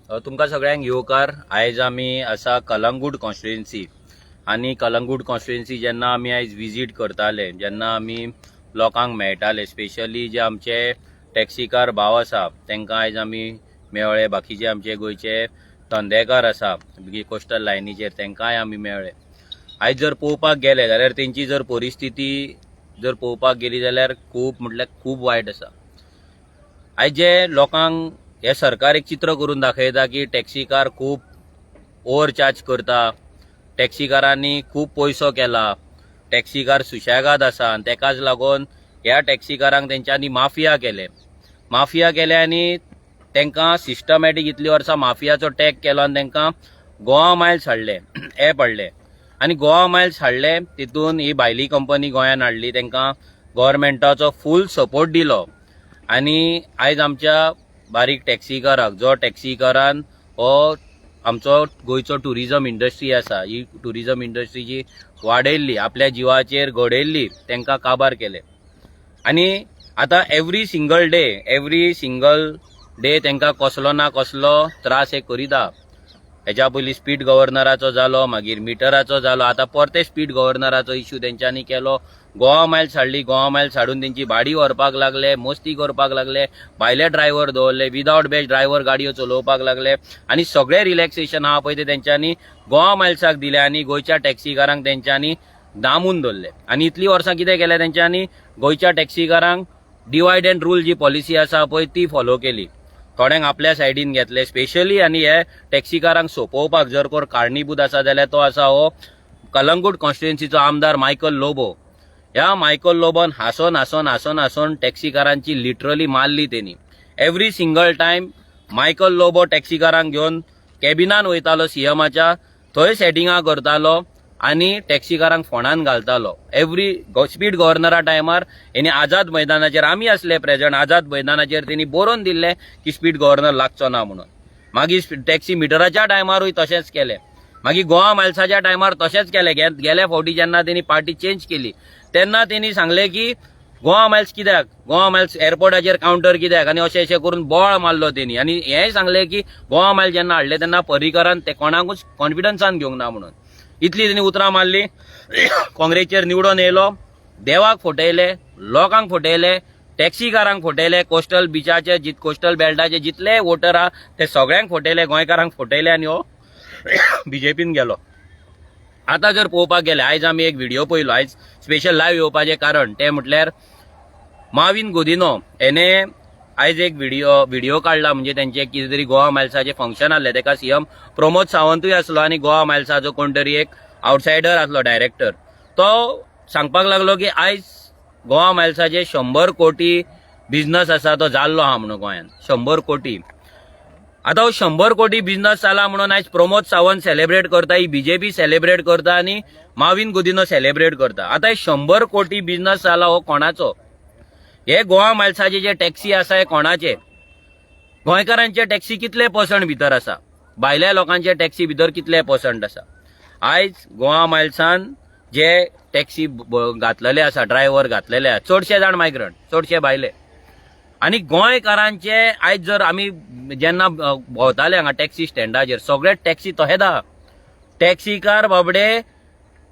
तुमकां सगळ्यांक येवकार. आयज आमी आसा कलंगूट कॉन्स्टिट्युएन्सी आनी कलंगूट कॉन्स्टिट्युएन्सी जेन्ना आमी आयज विजीट करताले, जेन्ना आमी लोकांक मेळटाले, स्पेशली जे आमचे टॅक्सीकार भाव आसा तांकां आयज आमी मेळ्ळे. बाकीचे आमचे गोंयचे धंदेकार आसा कोस्टल लायनीचेर तांकांय आमी मेळ्ळे. आयज जर पळोवपाक गेले जाल्यार तेंची जर परिस्थिती जर पळोवपाक गेली जाल्यार खूब वायट आसा. आयज जे लोकांक हे सरकार एक चित्र करून दाखयता की टॅक्सीकार खूब ओव्हर चार्ज करता, टॅक्सीकारांनी खूब पयसो केला, टॅक्सीकार सुशेगाद आसा आनी तेकाच लागून ह्या टॅक्सीकारांक तेंच्यांनी माफिया केले आनी तांकां सिस्टमॅटीक इतली वर्सां माफियाचो टॅग केलो आनी तांकां गोवा मायल्स हाडले, ऍप हाडले आनी गोवा मायल्स हाडले. तितून ही भायली कंपनी गोंयान हाडली, तांकां गव्हर्मेंटाचो फूल सपोर्ट दिलो आनी आयज आमच्या बारीक टॅक्सीकाराक जो टॅक्सीकारान हो आमचो गोंयचो टुरिजम इंडस्ट्री आसा, ही टुरिजम इंडस्ट्री जी वाडयल्ली, आपल्या जिवाचेर घडयल्ली, तांकां काबार केले. आनी आतां एवरी सिंगल डे तांकां कसलो ना कसलो त्रास हे करीता. हेच्या पयलीं स्पीड गव्हर्नराचो जालो, मागीर मिटराचो जालो, आतां परते स्पीड गव्हर्नराचो इश्यू तेंच्यांनी केलो. गोवा मायल्स हाडून तेंची भाडी व्हरपाक लागले, मस्ती करपाक लागले, भायले ड्रायव्हर दवरले, विदाउट बेज ड्रायव्हर गाडयो चलोवपाक लागले आनी सगळे रिलॅक्सेशन आहा पळय ते तेंच्यांनी गोवा मायल्साक दिले आनी गोंयच्या टॅक्सीकारांक तेंच्यांनी दामून दवरले. आनी इतली वर्सां कितें केलें तेंच्यांनी गोंयच्या टॅक्सीकारांक डिवायड एंड रूल जी पॉलिसी आसा पळय ती फॉलो केली. थोड्यांक आपल्या सायडीन घेतले स्पेशली. आनी हे टॅक्सीकारांक सोंपोवपाक जर कोण कारणीभूत आसा जाल्यार तो आसा हो कलंगूट कॉन्स्टिट्युएन्सीचो आमदार मायकल लोबो. ह्या मायकल लोबोन हांसोन टॅक्सीकारांची लिटरली मारली तेणी. Every single time Michael Lobo टॅक्सीकारांक घेवन कॅबिनान वयतालो सीएमाच्या, थंय सेटिंगां करतालो आनी टॅक्सीकारांक फोंडान घालतालो. एवरी स्पीड गव्हर्नरा टायमार हेणी आझाद मैदानाचेर आमी आसले प्रेझेंट, आझाद मैदानाचेर तेणी बरोवन दिल्ले की स्पीड गव्हर्नर लागचो ना म्हणून. मागीर टॅक्सी मिटराच्या टायमारूय तशेंच केलें. मागीर गोवा मायल्साच्या टायमार तशेंच केलें. गेल्या फावटी जेन्ना तेणी पार्टी चेंज केली तेन्ना तेणी सांगलें की गोवा मायल्स कित्याक, गोवा मायल्स एअरपोर्टाचेर कावंटर कित्याक, आनी अशें करून बोवाळ मारलो तेणी. आनी हेंय सांगलें की गोवा मायल जेन्ना हाडले तेन्ना पर्रीकरान ते कोणाकूच कॉन्फिडन्सान घेवंक ना म्हणून. इतली तेणी उतरां मारली. काँग्रेसचेर निवडून येयलो, देवाक फटयले, लोकांक फटयले, टॅक्सीकारांक फटयले, कोस्टल बिचाचे कोस्टल बेल्टाचे जितले वोटर आहा ते सगळ्यांक फटयले, गोंयकारांक फटयले आनी हो बीजेपीन गेलो. आतां जर पळोवपाक गेले, आयज आमी एक व्हिडिओ पळयलो, आयज स्पेशल लायव्ह येवपाचें कारण तें म्हटल्यार माविन गुदिनो हेणे आयज एक व्हिडिओ काडला. म्हणजे तेंचे कितें तरी गोवा मायल्साचे फंक्शन आसलें, तेका सीएम प्रमोद सावंतूय आसलो आनी गोवा मायल्साचो कोण तरी एक आउटसायडर आसलो डायरेक्टर. तो सांगपाक लागलो की आयज गोवा मायल्साचे 100 कोटी बिझनस आसा तो जाल्लो आहा म्हणून गोंयान. 100 कोटी. आता हो 100 कोटी बिझनस जाला म्हणून आयज प्रमोद सावंत सेलिब्रेट करता, ही बीजेपी सेलिब्रेट करता आनी माविन गुदिनो सेलिब्रेट करता. आता हे 100 कोटी बिझनस जाला हो कोणाचो? हे गोवा मायल्साचे जे टॅक्सी आसा हे कोणाचे? गोंयकारांचे टॅक्सी कितले पर्संट भितर आसा? भायल्या लोकांचे टॅक्सी भितर कितले पर्संट आसा? आयज गोवा मायल्सान जे टॅक्सी घातलेले आसा, ड्रायव्हर घातलेले आसा, चडशे जाण मायग्रंट, चडशे भायले. आनी गोंयकारांचे आयज जर आमी जेन्ना भोंवताले हांगा टॅक्सी स्टँडाचेर सगळे टॅक्सी तहेच आहा. टॅक्सीकार बाबडे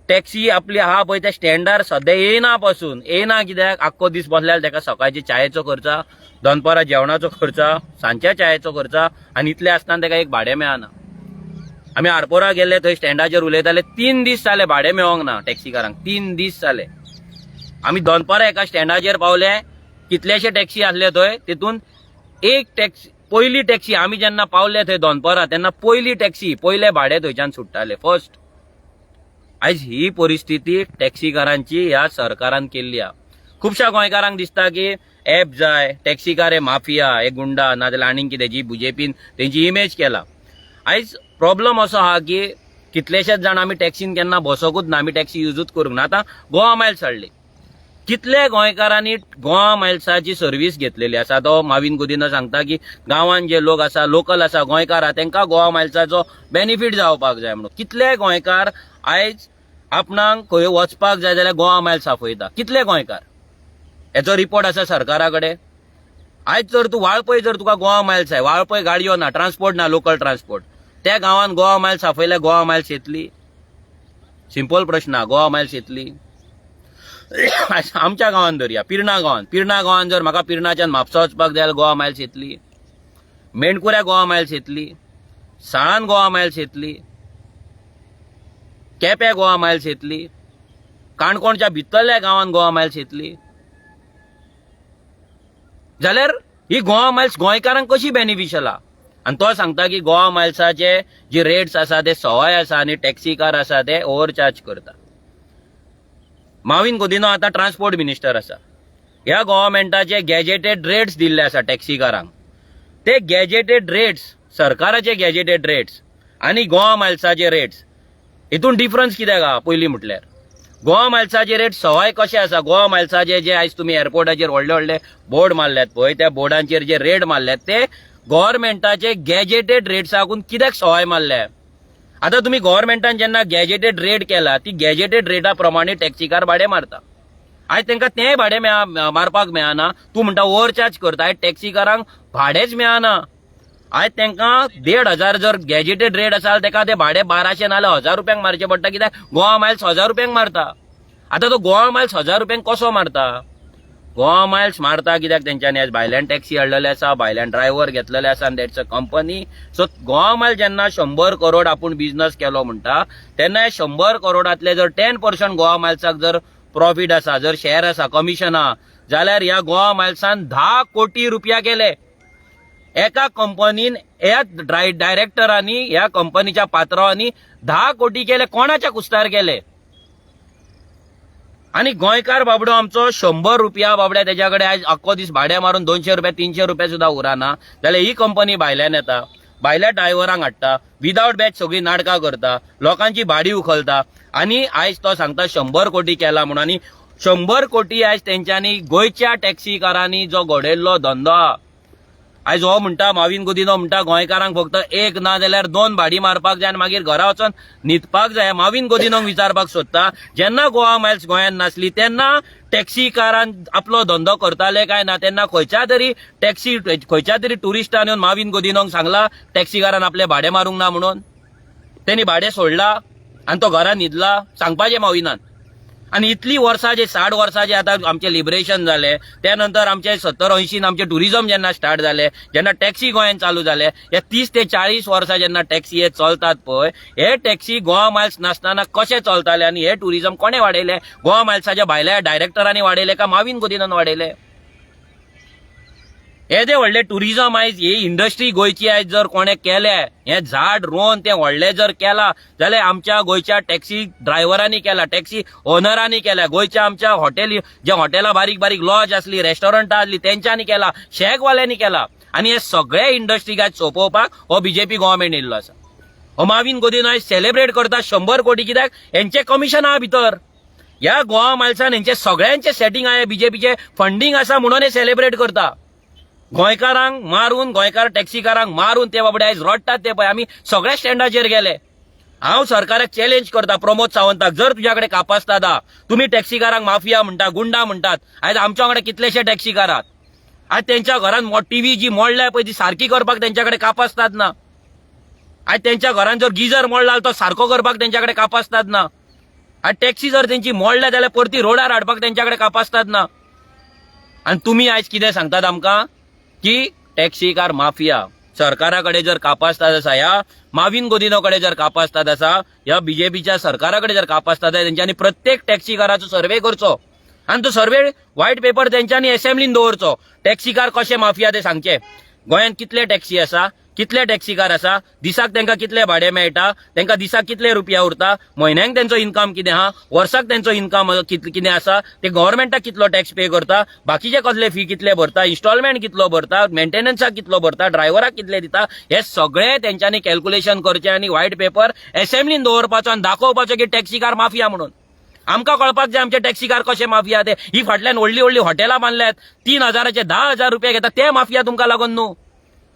टॅक्सी आपली आहा पळय त्या स्टँडार सद्या येना कित्याक आख्खो दीस बसल्यार ताका सकाळच्या चायेचो खर्च, दनपारां जेवणाचो खर्च, सांजच्या चायेचो खर्च आनी इतले आसतना ताका एक भाडें मेळना. आमी आरपोरा गेले, थंय स्टँडाचेर उलयताले, 3 दीस जाले भाडें मेळोंक ना टॅक्सीकारांक. 3 दीस जाले. आमी दनपारां एका स्टँडाचेर पावले, कितलेशे टॅक्सी आसले थंय, तितून एक टॅक्सी, पयली टॅक्सी आमी जेन्ना पावले थंय दनपारां तेन्ना पयली टॅक्सी, पयले भाडें थंयच्यान सुट्टाले फर्स्ट. आयज ही परिस्थिती टॅक्सीकारांची ह्या सरकारान केल्ली आहा. खुबश्या गोंयकारांक दिसता की ऍप जाय, टॅक्सीकार हे माफिया, हे गुंडा, नाजाल्यार आनीक कितें जी बीजेपीन तेंची इमेज केला. आयज प्रॉब्लम असो आहा की कितलेशेच जाण आमी टॅक्सीन केन्ना बसोकूच ना, आमी टॅक्सी युजूच करूंक ना. आतां गोवा मायल्स हाडली, कितले गोंयकारांनी गोवा मायल्साची सर्व्हिस घेतलेली आसा. तो माविन गुदिनो सांगता की गांवांत जे लोक आसा, लोकल आसा, गोंयकार आहा, तांकां गोवा मायल्साचो बेनिफीट जावपाक जाय म्हणून. कितले गोंयकार आयज आपणाक खंय वचपाक जाय जाल्यार गोवा मायल्स आपयता. कितले गोंयकार? हेचो रिपोर्ट आसा सरकारा कडेन. आयज जर तूं वाळपय जर तुका गोवा मायल्स जाय, वाळपय गाडयो ना, ट्रान्सपोर्ट ना, लोकल ट्रान्सपोर्ट, त्या गांवांत गोवा मायल्स आपयल्या गोवा मायल्स येतली? सिंपल प्रश्न, गोवा मायल्स येतली? आमच्या गांवांत धरया, पिर्णा गांवांत जर म्हाका पिर्णाच्यान म्हापसा वचपाक जाय जाल्यार गोवा मायल्स येतली? मेणकुऱ्या गोवा मायल्स येतली? साळान गोवा मायल्स येतली? केप्यां गोवा मायल्स येतली? काणकोणच्या भितरल्या गांवांत गोवा मायल्स येतली? जाल्यार ही गोवा मायल्स गोंयकारांक कशी बेनिफिशियल आहा? आनी तो सांगता की गोवा मायल्साचे जे रेट्स आसा ते सवाय आसा आनी टॅक्सी कार आसा ते ओव्हरचार्ज करता. माविन गोदिनो आतां ट्रान्सपोर्ट मिनिस्टर आसा. ह्या गव्हर्मेंटाचे गॅजेटेड रेट्स दिल्ले आसा टॅक्सी कारांक. ते गॅजेटेड रेट्स, सरकाराचे गॅजेटेड रेट्स आनी गोवा मायल्साचे रेट्स, हितून डिफरन्स कित्याक आहा? पयलीं म्हटल्यार गोवा मायल्साचे रेट सवाय कशे आसा? गोवा मायल्साचे जे आयज तुमी एअरपोर्टाचेर व्हडले व्हडले बोर्ड मारल्यात पळय, त्या बोर्डांचेर जे रेट मारल्यात ते गव्हर्मेंटाचे गॅजेटेड रेट्साकून कित्याक सवाय मारल्या? आता तुम्ही गव्हर्मेंटान जेन्ना गॅजेटेड रेट केला, ती गॅजेटेड रेटा प्रमाणे टॅक्सी कार भाडे मारता. आयज तांकां तेंय भाडे मारपाक मेळना. तूं म्हणटा ओव्हरचार्ज करता. आयज टॅक्सी कारांक भाडेच मेळना. आयज तांकां 1,500 जर गॅजेटेड रेट आसा जाल्यार ताका ते भाडे 1200 नाल्यार 1000 रुपयांक मारचे पडटा. कित्याक गोवा मायल्स 1000 रुपयांक मारता. आता तो गोवा मायल्स 1000 रुपयांक कसो मारता? गोवा मायल्स मारता कित्याक तेंच्यांनी आयज भायल्यान टॅक्सी हाडलेले आसा, भायल्यान ड्रायव्हर घेतलेले आसा आनी that's a company. So Goa Miles जेन्ना 100 करोड आपूण बिझनस केलो म्हणटा तेन्ना 100 करोडांतले जर 10% गोवा मायल्साक जर प्रॉफिट आसा, जर शेअर आसा, कमिशन आहा, जाल्यार ह्या गोवा मायल्सान 10 कोटी रुपया केले. एका कंपनीन ह्या डायरेक्टरांनी, ह्या कंपनीच्या पात्रांनी 10 कोटी केले. कोणाच्या कुस्तार केले? आणि गोंयकार बाबडो आमचो 100 रुपया बाबड्या त्याच्याकडे आज अख्खो दीस भाड्या मारून 200 रुपया 300 रुपया सुद्धा उराना. जाल्यार ही कंपनी भायल्यान येता, भायल्या ड्रायव्हरांक हाडटा, विदाउट बॅच सगळी नाटकां करता, लोकांची भाडी उखलता आणि आयज तो सांगता 100 कोटी केला म्हणून. आणि 100 कोटी आयज तेंच्यांनी गोंयच्या टॅक्सी कारांनी जो घडयल्लो धंदो आहा. आयज हो म्हणटा, माविन गोदिनो म्हणटा गोंयकारांक फक्त एक ना जाल्यार 2 भाडी मारपाक जाय आनी मागीर घरा वचून न्हिदपाक जाय. माविन गोदिनोक विचारपाक सोदता, जेन्ना गोवा मायल्स गोंयांत नासली तेन्ना टॅक्सी कारान आपलो धंदो करताले काय ना? तेन्ना खंयच्या तरी टुरिस्टान येवन माविन गोदिनोक सांगला टॅक्सी कारान आपले भाडे मारूंक ना म्हणून? त्यांनी भाडे सोडला आनी तो घरा न्हिदला? सांगपाचें माविनान. आणि इतली वर्सां जे 60 वर्सां जे आता आमचे लिबरेशन झाले, त्यानंतर आमचे 70-80 आमचे टुरिझम जेन्ना स्टार्ट झाले, जेन्ना टॅक्सी गोंयांत चालू झाले, या 30 ते 40 वर्सां जेन्ना टॅक्सी हे चलतात पळय, हे टॅक्सी गोवा मायल्स नासतना कशे चलताले आनी हे टुरिझम कोणे वाडयले? गोवा मायल्साच्या भायल्या डायरेक्टरांनी वाडयले का माविन गोदिनान वाडयले? हे जे व्हडले टुरिझम आयज ही इंडस्ट्री गोंयची आयज जर कोणे केले, हे झाड रोवन ते व्हडले जर केला जाल्यार आमच्या गोंयच्या टॅक्सी ड्रायव्हरांनी केला, टॅक्सी ओनरांनी केल्या, गोंयच्या आमच्या हॉटेल जे हॉटेलां बारीक बारीक लॉज असली, रेस्टॉरंटां आसली, तेंच्यांनी केला, शेकवाल्यांनी केला. आणि हे सगळे इंडस्ट्रीक आयज सोंपोवपाक हो बीजेपी गव्हर्मेंट येयल्लो आसा. हो माविन गोदिनो आयज सेलिब्रेट करता 100 कोटी. कित्याक? हेंचे कमिशन आहा भितर. ह्या गोवा मायल्सान हेंचे सगळ्यांचे सेटिंग आहे, बीजेपीचे फंडिंग आसा म्हणून हे सेलिब्रेट करता. गोंयकारांक मारून, गोंयकार टॅक्सीकारांक मारून ते बाबडे आयज रडटात ते पळय. आमी सगळ्या स्टँडाचेर गेले. हांव सरकाराक चॅलेंज करता, प्रमोद सावंताक, जर तुझ्या कडेन कापास्ताद आहा, तुम्ही टॅक्सीकारांक माफिया म्हणटा, गुंडा म्हणटात, आयज आमच्या वांगडा कितलेशे टॅक्सीकार आहात. आज त्यांच्या घरान टीव्ही जी मोडल्या पळय ती सारखी करपाक तेंच्याकडे कापास्ताद ना. आज त्यांच्या घरान जर गिजर मोडला तो सारको करपाक तेंच्याकडे कापास्ताद ना. आज टॅक्सी जर तेंची मोडल्या जाल्यार परती रोडार हाडपाक तेंच्याकडे कापास्ताद ना. आणि तुम्ही आयज कितें सांगतात आमकां की टॅक्सी कार माफिया? सरकाराकडे जर कापास्ताद आसा, ह्या माविन गोदिनोकडे जर कापास्ताद आसा, ह्या बीजेपीच्या सरकाराकडे जर कापास्ताद आहे, तेंच्यांनी प्रत्येक टॅक्सी काराचो सर्वे करचो आणि तो सर्वे व्हाईट पेपर तेंच्यांनी असेंब्लीन दवरचो. टॅक्सी कार कशे माफिया ते सांगचे. गोंयांत कितले टॅक्सी आसा, कितले टॅक्सी कार आसा, दिसाक तांकां कितले भाडे मेळटा, तांकां दिसाक कितले रुपया उरता, म्हयन्याक तेंचो इन्कम कितें आहा, वर्साक तेंचो इन्कम कितें आसा, ते गव्हर्मेंटाक कितलो टॅक्स पे करता, बाकीचे कसले फी कितले भरता, इन्स्टॉलमेंट कितलो भरता, मेंटेनन्साक कितलो भरता, ड्रायव्हराक कितले दिता, हे सगळे तेंच्यांनी कॅल्क्युलेशन करचे आणि व्हाईट पेपर असेंब्लीन दवरपाचो आणि दाखोवपाचो की टॅक्सी कार माफिया म्हणून. आमकां कळपाक जाय आमचे टॅक्सी कार कशे माफिया ते. ही फाटल्यान व्हडली व्हडली हॉटेलां बांदल्यात, 3000चे 10,000 रुपया घेतात, ते माफिया तुमकां लागून न्हू.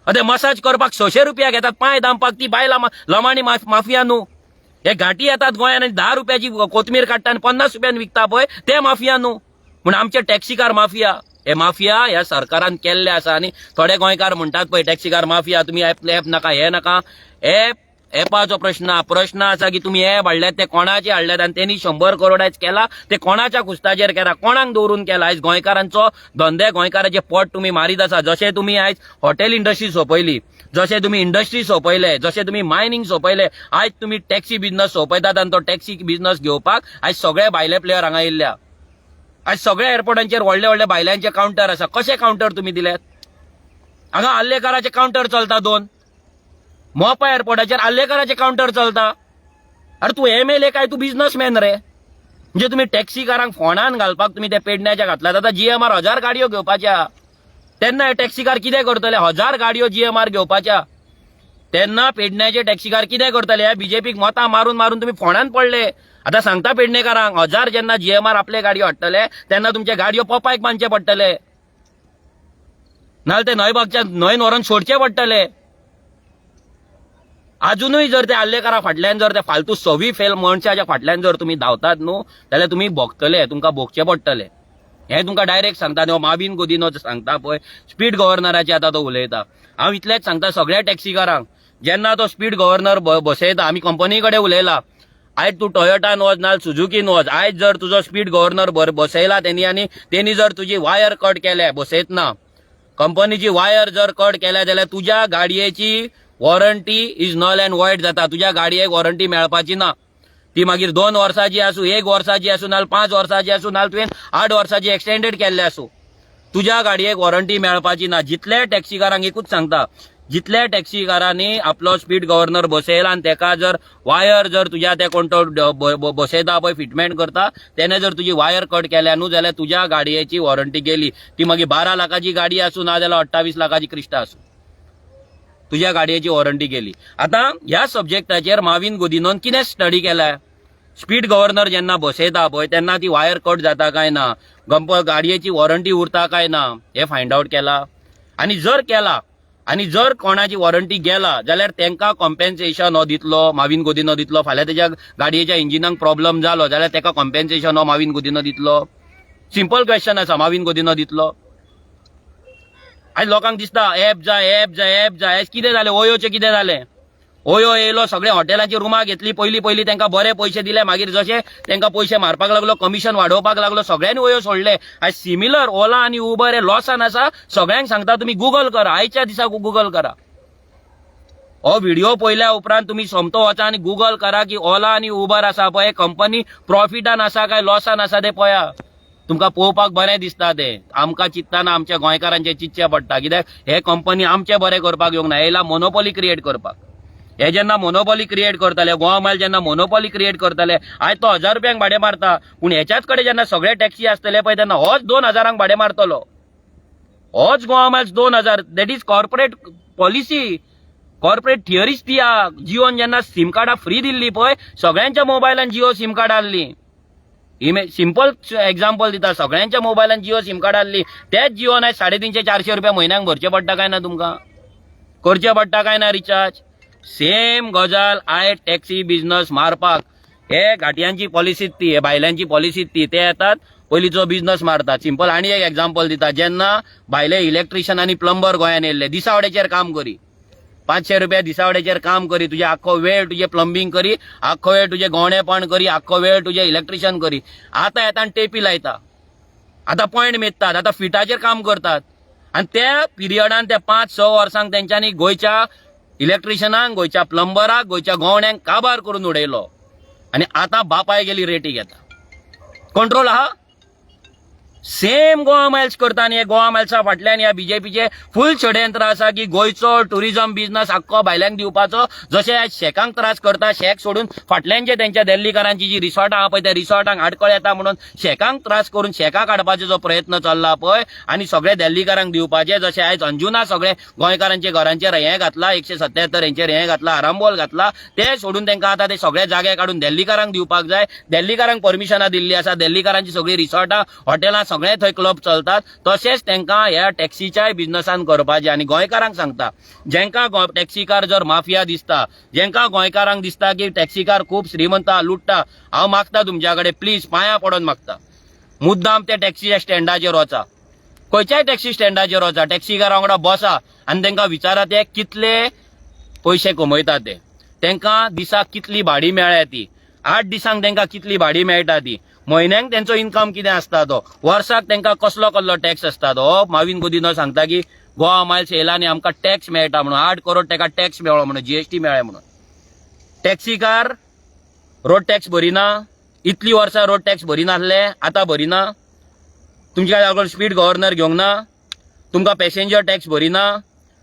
अरे मसाज करपाक 600 रुपया घेतात, पांय दामपाक ती बायला लमाणी माफिया न्हू. हे घाटी येतात गोंयान आनी 10 रुपयाची कोथमीर काडटा आनी 50 रुपयान विकता पळय, ते माफिया न्हू. म्हण आमचे टॅक्सी कार माफिया. हे माफिया ह्या सरकारान केल्ले आसा आनी थोडे गोंयकार म्हणटात पळय टॅक्सीकार माफिया तुमी एप नाका हे नाका एपाचो प्रश्न आसा की तुम्ही एप हाडल्यात ते कोणाचे हाडल्यात आनी त्यांनी 100 करोड आयज केला ते कोणाच्या कुस्ताचेर केला कोणाक दवरून केला आयज गोंयकारांचो धंदे गोंयकाराचे पोट तुम्ही मारीत आसा जशे तुम्ही आयज हॉटेल इंडस्ट्री सोंपयली जशे तुम्ही इंडस्ट्री सोंपयले जशे तुम्ही मायनिंग सोंपयले आयज तुम्ही टॅक्सी बिझनस सोंपयतात आनी तो टॅक्सी बिझनस घेवपाक आयज सगळे भायले प्लेयर हांगा येयल्या आज सगळ्या एअरपोर्टांचेर व्हडले व्हडले बायलांचे काउंटर आसा कशे काउंटर तुम्ही दिल्यात हांगा आल्लेकाराचे काउंटर चलता 2 मोपा एअरपोर्टाचेर आल्लेकाराचे काउंटर चलता अरे तू MLA काय तू बिझनेसमॅन रे म्हणजे तुम्ही टॅक्सीकारांक फोंडान घालपाक तुम्ही ते पेडण्याच्या घातल्यात आता GMR 1000 गाडयो घेवपाच्या तेन्ना हे टॅक्सीकार कितें करतले 1000 गाडयो GMR घेवपाच्या तेन्ना पेडण्याचे टॅक्सीकार कितें करतले ह्या बीजेपीक मतां मारून मारून तुम्ही फोंडान पडले आता सांगता पेडणेकारांक 1000 जेन्ना GMR आपले गाडयो हाडटले तेन्ना तुमचे गाडयो पोपायक बांदचे पडटले नाल्यार ते न्हंयभागच्या न्हंयन व्हरून सोडचे पडटले अजूनही जर ते आल्लेकारा फाटल्यान जर ते फालतू सवी फेल मनशाच्या फाटल्यान जर तुम्ही धांवतात न्हू जाल्यार तुम्ही भोगतले तुमकां भोगचे पडटले हे तुमकां डायरेक्ट सांगता न्हू माविन गोदिनो सांगता पळय स्पीड गव्हर्नराचे आता तो उलयता हांव इतलेंच सांगता सगळ्या टॅक्सीकारांक जेन्ना तो स्पीड गव्हर्नर बसयता आमी कंपनी कडेन उलयला आयज तूं टॉयोटान वच नाल्यार सुझुकीन वच आयज जर तुजो स्पीड गव्हर्नर बसयला तेणी आनी तेणी जर तुजी वायर कट केल्या बसयतना कंपनीची वायर जर कट केल्या जाल्यार तुज्या गाडयेची warranty is null and void जाता तुज्या गाडयेक वॉरंटी मेळपाची ना ती मागीर 2 वर्साची आसूं 1 वर्साची आसूं नाल्यार 5 वर्साची आसूं नाल्यार तुवें 8 वर्साची एक्सटेंडेड केल्ले आसूं तुज्या गाडयेक वॉरंटी मेळपाची ना जितले टॅक्सीकारांक एकूच सांगता जितल्या टॅक्सीकारांनी आपलो स्पीड गव्हर्नर बसयला आनी तेका जर वायर जर तुज्या ते कोण तो बसयता पळय फिटमेंट करता तेणे जर तुजी वायर कट केल्या न्हू जाल्यार तुज्या गाडयेची वॉरंटी गेली ती मागीर 12 लाखाची गाडी आसूं ना जाल्यार 28 लाखाची क्रिस्टा आसूं तुझ्या गाडयेची वॉरंटी गेली आता ह्या सब्जेक्टाचेर माविन गोदिनोन कितें स्टडी केला स्पीड गव्हर्नर जेन्ना बसयता पळय तेन्ना ती वायर कट जाता काय ना गाडयेची वॉरंटी उरता काय ना हे फायंड आउट केला आणि जर केला आणि जर कोणाची वॉरंटी गेला जाल्यार तेंका कॉम्पेन्सेशन हो दितलो माविन गोदिनो दितलो फाल्यां तेज्या गाडयेच्या इंजिनाक प्रॉब्लेम जालो जाल्यार तेका कॉम्पेन्सेशन हो माविन गोदिनो दितलो सिंपल क्वेश्चन आसा माविन गोदिनो दितलो आज लोकांक दिसता एप जाय कितें जालें ओयोचे कितें जालें ओयो येयलो सगळे हॉटेलाची रुमां घेतली पयलीं तेंका बरे पयशे दिले मागीर जशे तेंका पयशे मारपाक लागलो कमिशन वाडोवपाक लागलो सगळ्यांनी ओयो सोडले आज सिमिलर ओला आनी उबर हे लॉसान आसा सगळ्यांक सांगता तुम्ही गुगल करा आयच्या दिसा गुगल करा हो व्हिडिओ पयल्या उपरांत तुम्ही सोमतो वचा आनी गुगल करा की ओला आनी उबर आसा पळय कंपनी प्रॉफिटान आसा काय लॉसान आसा ते पळया तुमकां पळोवपाक बरें दिसता ते आमकां चिंतताना आमच्या गोंयकारांचे चिंतचे पडटा कित्याक हे कंपनी आमचे बरें करपाक येवंक ना येयला मोनोपॉली क्रिएट करपाक हे जेन्ना मोनोपॉली क्रिएट करतले गोवा मायल जेन्ना मोनोपॉली क्रिएट करतले आयज तो 1000 रुपयांक भाडें मारता पूण हेच्याच कडेन जेन्ना सगळे टॅक्सी आसतले पळय तेन्ना होच 2000 भाडें मारतलो होच Goa miles 2000 that is corporate policy corporate थिअरीच ती जिओन जेन्ना सिम कार्डां फ्री दिल्ली पळय सगळ्यांच्या मोबायलान जिओ सिम कार्ड आसली सिंपल एक्झाम्पल दिता सगळ्यांच्या मोबायलान जिओ सिम कार्ड आसली तेच जिओन आयज 350-400 रुपया म्हयन्याक भरचे पडटा काय ना तुमकां करचे पडटा काय ना रिचार्ज सेम गजाल आयज टॅक्सी बिझनस मारपाक हे घाटयांची पॉलिसीच ती हे भायल्यांची पॉलिसीच ती ते येतात पयलींचो बिझनस मारतात सिंपल आनी एक एक्झाम्पल दिता जेन्ना भायले इलेक्ट्रिशियन आनी प्लंबर गोंयान येयल्ले दिसावड्याचेर काम करी 500 रुपया दिसावड्याचेर काम करी तुझे आख्खो वेळ तुझे प्लंबिंग करी आख्खो वेळ तुझे गवणेपण करी आख्खो वेळ तुझे इलेक्ट्रिशियन करी आता येता टेपी लायता आता पॉयंट मेजतात आता फिटाचेर काम करतात आणि त्या पिरियडान त्या 5-6 वर्सांक तेंच्यांनी गोंयच्या इलेक्ट्रिशियनांक गोंयच्या प्लंबराक गोंयच्या गवण्यांक काबार करून उडयलो आणि आता बापाय गेली रेटी घेता कंट्रोल आहा सेम गोवा मायल्स करता आणि गोवा मायल्सा फाटल्यान ह्या बीजेपीचे फुल षडयंत्र आसा की गोंयचो टुरिझम बिझनस आख्खो भायल्यांक दिवपाचो जशे आज शेकांक त्रास करता शेक सोडून फाटल्यानचे त्यांच्या दिल्लीकारांची जी रिसॉर्टां आहा पळय त्या रिसॉर्टांक आडकळ येता म्हणून शेकांक त्रास करून शेकां काडपाचो जो प्रयत्न चल्ला पळय आणि सगळे दिल्लीकारांक दिवपाचे जशे आयज अंजुना सगळे गोंयकारांचे घरांचेर हें घातला 177 हेंचेर हें घातला आरांबोल घातला ते सोडून तेंकां आतां ते सगळे जागे काडून दिल्लीकारांक दिवपाक जाय दिल्लीकारांक परमिशनां दिल्ली आसा दिल्लीकारांची सगळी रिसॉर्टां हॉटेलां सगळे थंय क्लब चलतात तशेंच तेंकां ह्या टॅक्सीच्या बिझनसान करपाचें आनी गोंयकारांक सांगता जेंकां टॅक्सीकार जर माफिया दिसता जेंकां गोंयकारांक दिसता की टॅक्सीकार खूब श्रीमंत लुटता हांव मागता तुमच्या कडेन प्लीज पांयां पडोन मागता मुद्दाम ते टॅक्सीच्या स्टँडाचेर वचा खंयच्याय टॅक्सी स्टँडाचेर वचा, टॅक्सीकारा वांगडा बसा आनी तांकां विचारा ते कितले पयशे कमयता ते, तांकां दिसाक कितली भाडी मेळ्ळ्या ती, 8 दिसांक तांकां कितली भाडी मेळटा ती, म्हयन्याक तेंचो इन्कम कितें आसता तो, वर्साक तांकां कसलो कसलो टॅक्स आसता तो. हो माविन गोदिनो सांगता की गोवा मायल्स येयलांनी आमकां टॅक्स मेळटा म्हणून, 8 करोड ताका टॅक्स मेळ्ळो म्हणून, जीएसटी मेळ्ळें म्हणून. टॅक्सीकार रोड टॅक्स भरिना, इतली वर्सां रोड टॅक्स भरिनासले, आतां भरिना. तुमच्या लागून स्पीड गव्हर्नर घेवंक ना, तुमकां पॅसेंजर टॅक्स भरिना,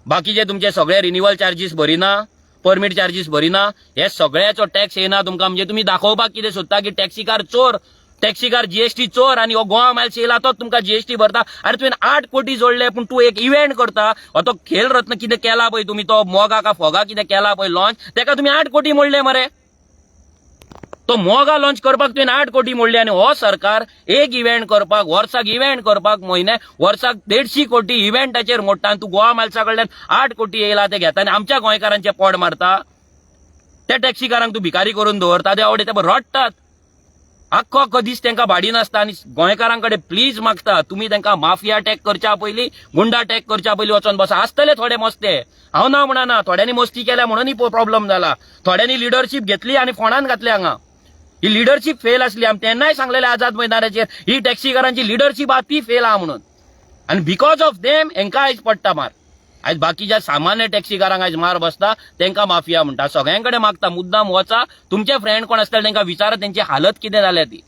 बाकीचे तुमचे सगळे रिन्युअल चार्जीस भरिना, परमीट चार्जीस भरिना, हे सगळ्याचो टॅक्स येना तुमकां. म्हणजे तुमी दाखोवपाक कितें सोदता की टॅक्सीकार चोर, टॅक्सीकार जीएसटी चोर आनी हो गोवा मायल्स येयला तोच तुमकां जीएसटी भरता. अरे तुवें 8 कोटी जोडले पूण तूं एक इव्हेंट करता, हो तो खेल रत्न कितें केला पळय तुमी, तो मोगा का फोगा कितें केला पळय लॉन्च, ताका तुमी 8 कोटी मोडले मरे. तो मोगा लॉन्च करपाक तुवें 8 कोटी मोडले आनी हो सरकार एक इव्हेंट करपाक, वर्साक इव्हेंट करपाक म्हयने वर्साक 150 कोटी इव्हेंटाचेर मोडटा आनी तूं गोवा मायल्सा कडल्यान 8 कोटी येयला ते घेता आनी आमच्या गोंयकारांचे पोट मारता. त्या टॅक्सीकारांक तू भिकारी करून दवरता, ते आवडे ते रडटात. आख्खो दीस तांकां भाडी नासता आनी गोंयकारांकडे प्लीज मागता तुमी तांकां माफिया टॅक करच्या पयलीं, गुंडा टॅक करच्या पयलीं वचोन बसा. आसतले थोडे मस्ते, हांव ना म्हणना, थोड्यांनी मस्ती केल्या म्हणून प्रॉब्लेम जाला, थोड्यांनी लिडरशीप घेतली आनी फोंडान घातली हांगा. ही लिडरशीप फेल आसली. आमी तेन्नाय सांगलेले आझाद मैदानाचेर ही टॅक्सीकारांची लिडरशीप आहा ती फेल आहा म्हणून, आनी बिकॉज ऑफ देम हेंकां आयज पडटा मार. आयज बाकीच्या सामान्य टॅक्सीकारांक आयज मार बसता, तांकां माफिया म्हणटा. सगळ्यांकडे मागता, मुद्दाम वचा, तुमचे फ्रेंड कोण आसतले तांकां विचारा तेंची हालत कितें जाल्या ती,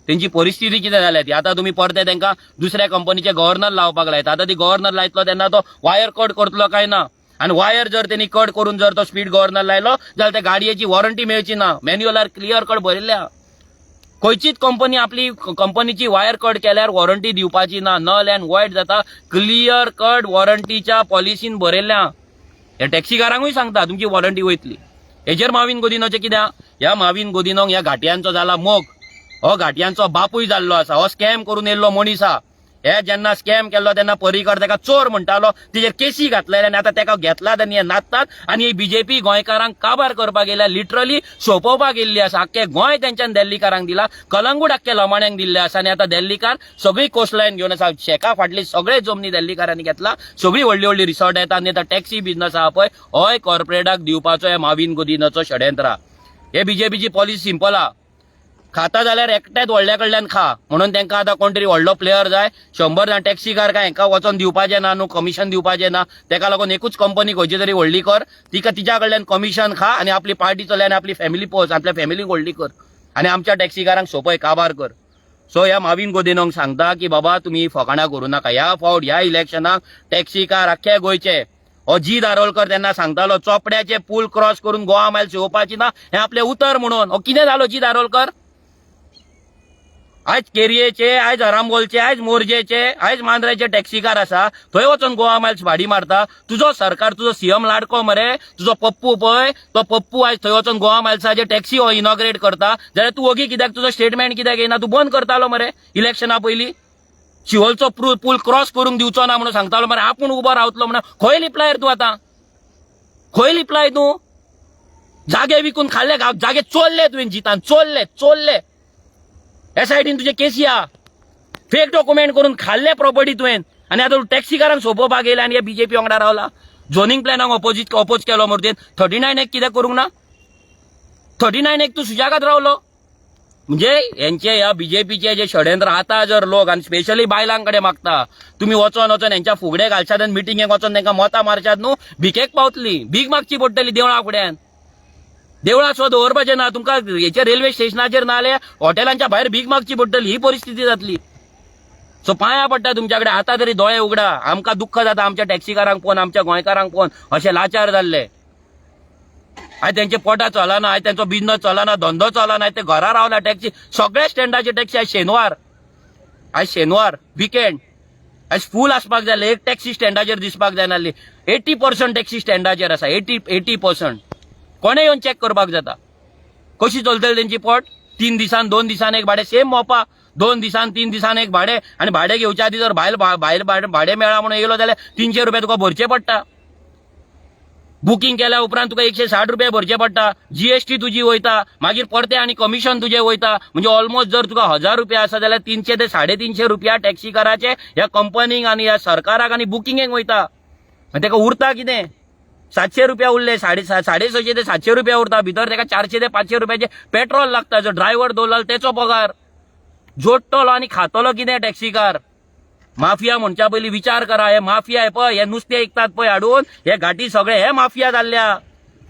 तेंची परिस्थिती कितें जाल्या ती. आतां तुमी परते तांकां दुसऱ्या कंपनीचे गव्हर्नर लावपाक लायता. आतां ती गव्हर्नर लायतलो तेन्ना तो वायर कट करतलो काय ना, आनी वायर जर त्यांनी कट करून जर तो स्पीड गव्हर्नर लायलो जाल्यार त्या गाडयेची वॉरंटी मेळची ना. मॅन्युअलार क्लियर कट बरयल्या. खंयचीच कंपनी आपली कंपनीची वायर कट केल्यार वॉरंटी दिवपाची ना, नल अँड वॉइड जाता. क्लियर कट वॉरंटीच्या पॉलिसीन बरयल्या. हे टॅक्सीकारांकूय सांगता तुमची वॉरंटी वयतली. हेजेर माविन गोदिनोचे कित्याक, ह्या माविन गोदिनोक ह्या घाटयांचो जाला मोग. हो घाटयांचो बापूय जाल्लो आसा, हो स्कॅम करून येयल्लो मनीस आहा. हे जेन्ना स्कॅम केल्लो तेन्ना पर्रीकर ताका चोर म्हणटालो, तेजेर केसी घातलेले आनी आतां ताका घेतलात आनी हे नाचतात. आनी ही बीजेपी गोंयकारांक काबार करपाक येयल्या, लिटरली सोंपोवपाक येयल्ली आसा. आख्खे गोंय तेंच्यान दिल्लीकारांक दिला, कलंगूट आख्खे लोमाण्यांक दिल्ले आसा. आनी आतां दिल्लीकार सगळी कोस्टलायन घेवन आसा. शेका फाटली सगळे जमनी दिल्लीकारांनी घेतला, सगळी व्हडली व्हडली रिसॉर्ट येता. आनी आतां टॅक्सी बिझनस आहा पळय, होय कॉर्पोरेटाक दिवपाचो हे माविन गोदिनोचो षडयंत्र. हे बीजेपीची पॉलिसी सिंपल आहा, खाता जाल्यार एकट्याच व्हडल्या कडल्यान खा म्हणून तांकां आतां कोण तरी व्हडलो प्लेयर जाय. 100 जाण टॅक्सीकार काय हांकां वचोन दिवपाचें ना न्हू, कमिशन दिवपाचें ना. ताका लागून एकूच कंपनी खंयची तरी व्हडली कर, तिका तिच्या कडल्यान कमिशन खा आनी आपली पार्टी चलय आनी आपली फॅमिली पोस, आपल्या फॅमिलीक व्हडली कर आनी आमच्या टॅक्सीकारांक सोंपय काबार कर. सो ह्या माविन गोदिनोक सांगता की बाबा तुमी फकाणां करूं नाका. ह्या फावट ह्या इलेक्शनाक टॅक्सीकार आख्खे गोंयचे, हो जी दारोलकर तेन्ना सांगतालो चोपड्याचे पूल क्रॉस करून गोवा मायल्स येवपाची ना, हें आपलें उतर म्हणून. हो कितें जालो जी दारोलकर? आयज केरयेचे, आयज आरामोलचे, आयज मोरजेचे, आयज मांद्रेचे टॅक्सीकार आसा, थंय वचोन गोवा मायल्स भाडी मारता. तुजो सरकार, तुजो सीएम लाडको मरे, तुजो पप्पू पळय, तो पप्पू आयज थंय वचोन गोवा मायल्साचे टॅक्सी हो इनॉग्रेट करता. जाल्यार तूं ओगी कित्याक तुजो स्टेटमेंट कित्याक येना? तूं बंद करतालो मरे इलेक्शना पयलीं. शिवोलचो पूल क्रॉस करून दिवचो ना म्हणून सांगतालो मरे, आपूण उबो रावतलो म्हणून. खंय लिपलाय तूं आतां? खंय लिपलाय तूं? जागे विकून खाल्ले, जागे चोरले तुवें जितान, चोरले. ह्या सायडीन तुजे केसी आहा, फेक डॉक्युमेंट करून खाल्ले प्रॉपर्टी तुवें. आनी आतां तूं टॅक्सीकारांक सोंपोवपाक येयला आनी बीजेपी वांगडा रावला. झोनिंग प्लॅनाक अपोज केलो मरे. 39 कित्याक करूंक ना? 39 तूं सुजागात रावलो. म्हणजे यांचे ह्या बीजेपीचे जे षडयंत्र आता जर लोक आनी स्पेशली बायलांकडे मागता, तुमी वचोन यांच्या फुगडे घालशात आनी मिटिंगेक वचोन तांकां मतां मारशात न्हू, भिकेक पावतली, भीक मागची पडटली देवळा फुड्यान. देवळा सो दवरपाचें ना तुमकां, हेचे रेल्वे स्टेशनाचेर ना जाल्यार हॉटेलांच्या भायर भीक मागची पडटली, ही परिस्थिती जातली. सो पांया पडटा तुमच्या कडेन, आतां तरी दोळे उगडा. आमकां दुख्ख जाता आमच्या टॅक्सीकारांक पळोवन, आमच्या गोंयकारांक पळोवन अशे लाचार जाल्ले. आयज तेंचे पोटां चलना, आयज तेंचो बिझनस चलना, धंदो चलना, आयज ते घरा रावला. टॅक्सी सगळ्या स्टँडाची टॅक्सी आयज शेनवार विकेंड, आयज फूल आसपाक जाय. एक टॅक्सी स्टँडाचेर दिसपाक जाय नासली. 80% टॅक्सी स्टँडाचेर आसा, 80%. कोणे येवन चॅक करपाक जाता कशी चलतली तेंची पोट. 3 दिसान 2 दिसान एक भाडे, सेम मोपा 2 दिसान 3 दिसान एक भाडे. आनी भाडे घेवच्या आदी जर भायर भाडे मेळ्ळा म्हणून येयलो जाल्यार 300 रुपया तुका भरचे पडटा. बुकिंग केल्या उपरांत तुका 160 रुपये भरचे पडटा, जीएसटी तुजी वयता, मागीर परते आनी कमिशन तुझे वयता. म्हणजे ऑलमोस्ट जर तुका 1000 रुपया आसा जाल्यार 300 ते 350 रुपया टॅक्सी काराचे ह्या कंपनीक आनी ह्या सरकाराक आनी बुकिंगेक वयता. तेका उरता कितें? 700 रुपया उरले, 650 ते 700 रुपया उरता. भितर तेका 400 ते 500 रुपयाचे पेट्रोल लागता. जो ड्रायव्हर दवरला तेचो पगार. जोडटलो आनी खातलो कितें टॅक्सीकार? माफिया म्हणच्या पयलीं विचार करा. हे माफिया हे पळय, हे नुस्तें विकतात पळय हाडून, हे घाटी सगळे हे माफिया जाल्ल्या.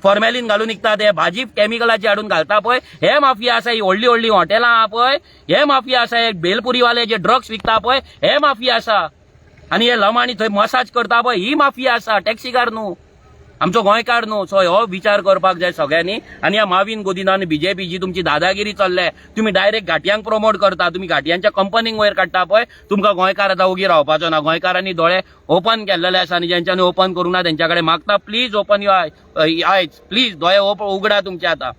फॉर्मेलिन घालून विकतात, हे भाजी केमिकलाची हाडून घालता पळय, हे माफिया आसा. ही व्हडली व्हडली हॉटेलां आहा पळय, हे माफिया आसा. हे भेलपुरीवाले जे ड्रग्स विकता पळय, हे माफिया आसा. आनी हे लमाणी थंय मसाज करता पळय, ही माफिया आसा. टॅक्सीकार न्हू, आमचो गोंयकार न्हू. सो हो विचार करपाक जाय सगळ्यांनी. आनी ह्या माविन गोदिनान बीजेपीची तुमची दादागिरी चल्ले. तुम्ही डायरेक्ट घाटयांक प्रमोट करता, तुम्ही घाटयांच्या कंपनीक वयर काडटा पळय. तुमकां गोंयकार आतां ओगी रावपाचो ना. गोंयकारांनी दोळे ओपन केल्लेले आसा आनी ज्यांच्यानी ओपन करूंक ना तेंच्या कडेन मागता, प्लीज ओपन युअर आयज. प्लीज दोळे उगडा तुमचे आतां.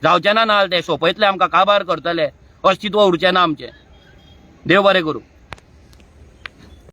जावचे ना नाल ते सोपयतले, आमकां काबार करतले, अस्तित्व उरचें ना आमचें. देव बरें करूं.